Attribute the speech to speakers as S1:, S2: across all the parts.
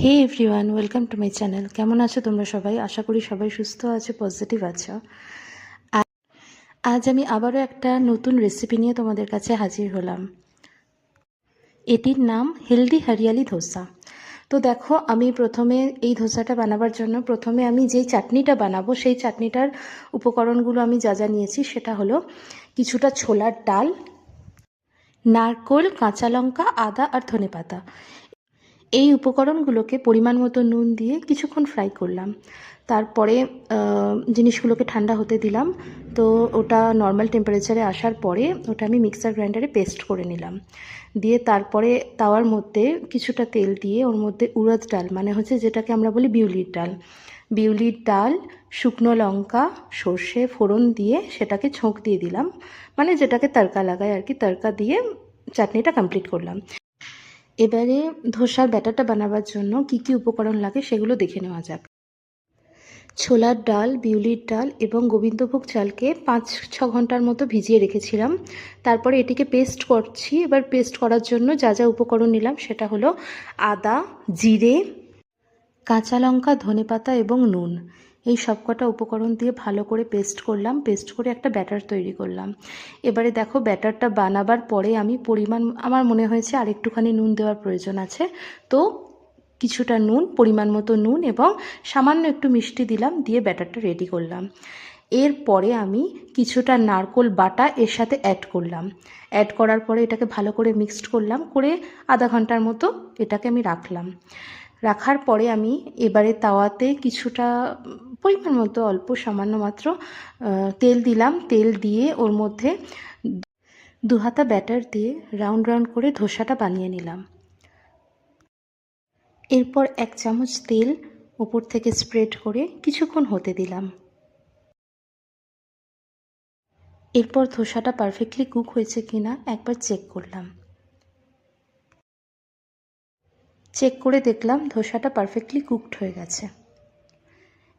S1: Hey everyone, welcome to my channel. কেমন আছো তোমরা সবাই? আশা করি সবাই সুস্থ আছো, পজিটিভ আছো। আজ আমি আবারও একটা নতুন রেসিপি নিয়ে তোমাদের কাছে হাজির হলাম। এটির নাম হেলদি হরিয়ালি ধোসা। তো দেখো, আমি প্রথমে এই ধোসাটা বানাবার জন্য প্রথমে আমি যেই চাটনিটা বানাবো সেই চাটনিটার উপকরণগুলো আমি যা যা নিয়েছি সেটা হলো কিছুটা ছোলার ডাল, নারকোল, কাঁচা লঙ্কা, আদা আর ধনেপাতা। এই উপকরণগুলোকে পরিমাণ মতো নুন দিয়ে কিছুক্ষণ ফ্রাই করলাম। তারপরে জিনিসগুলোকে ঠান্ডা হতে দিলাম। তো ওটা নর্মাল টেম্পারেচারে আসার পরে ওটা আমি মিক্সার গ্রাইন্ডারে পেস্ট করে নিলাম। দিয়ে তারপরে তাওয়ার মধ্যে কিছুটা তেল দিয়ে ওর মধ্যে উড়দ ডাল, মানে হচ্ছে যেটাকে আমরা বলি বিউলির ডাল, শুকনো লঙ্কা, সর্ষে ফোড়ন দিয়ে সেটাকে ছোঁক দিয়ে দিলাম, মানে যেটাকে তড়কা লাগায় আর কি। তড়কা দিয়ে চাটনিটা কমপ্লিট করলাম। এবারে ধোসার ব্যাটারটা বানাবার জন্য কি কি উপকরণ লাগে সেগুলো দেখে নেওয়া যাক। ছোলার ডাল, বিউলির ডাল এবং গোবিন্দভোগ চালকে 5-6 ঘন্টার মতো ভিজিয়ে রেখেছিলাম। তারপরে এটিকে পেস্ট করছি। এবার পেস্ট করার জন্য যা যা উপকরণ নিলাম সেটা হলো আদা, জিরে, কাঁচা লঙ্কা, ধনেপাতা এবং নুন। এই সবকটা উপকরণ দিয়ে ভালো করে পেস্ট করলাম। পেস্ট করে একটা ব্যাটার তৈরি করলাম। এবারে দেখো, ব্যাটারটা বানাবার পরে আমি আমার মনে হয়েছে আর একটুখানি নুন দেওয়ার প্রয়োজন আছে। তো কিছুটা নুন, পরিমাণ মতো নুন এবং সামান্য একটু মিষ্টি দিলাম, দিয়ে ব্যাটারটা রেডি করলাম। এরপরে আমি কিছুটা নারকোল বাটা এর সাথে অ্যাড করলাম। অ্যাড করার পরে এটাকে ভালো করে মিক্সড করলাম, করে আধা ঘন্টার মতো এটাকে আমি রাখলাম। রাখার পরে আমি এবারে তাওয়াতে কিছুটা পরিমাণ মতো অল্প সামান্য মাত্র তেল দিলাম। তেল দিয়ে ওর মধ্যে 2 হাতা ব্যাটার দিয়ে রাউন্ড রাউন্ড করে ধোসাটা বানিয়ে নিলাম। এরপর 1 চামচ তেল ওপর থেকে স্প্রেড করে কিছুক্ষণ হতে দিলাম। এরপর ধোসাটা পারফেক্টলি কুক হয়েছে কিনা একবার চেক করলাম। চেক করে দেখলাম ধোসাটা পারফেক্টলি কুকড হয়ে গেছে।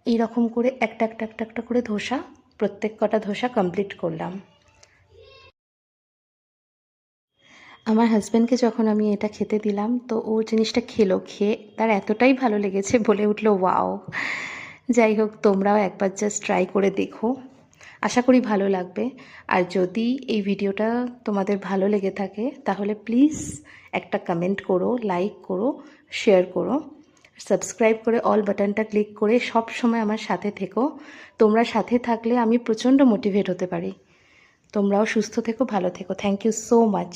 S1: এই রকম করে একটা একটা একটা একটা করে প্রত্যেক কটা ধোসা কমপ্লিট করলাম। আমার হাজব্যান্ডকে যখন আমি এটা খেতে দিলাম তো ও জিনিসটা খেয়ে তার এতটাই ভালো লেগেছে, বলে উঠলো ওয়াও। যাই হোক, তোমরাও একবার জাস্ট ট্রাই করে দেখো, আশা করি ভালো লাগবে। আর যদি এই ভিডিওটা তোমাদের ভালো লেগে থাকে তাহলে প্লিজ একটা কমেন্ট করো, লাইক করো, শেয়ার করো, সাবস্ক্রাইব করে অল বাটনটা ক্লিক করে সব সময় আমার সাথে থেকো। তোমরা সাথে থাকলে আমি প্রচণ্ড মোটিভেট হতে পারি। তোমরাও সুস্থ থেকো, ভালো থেকো। Thank you so much.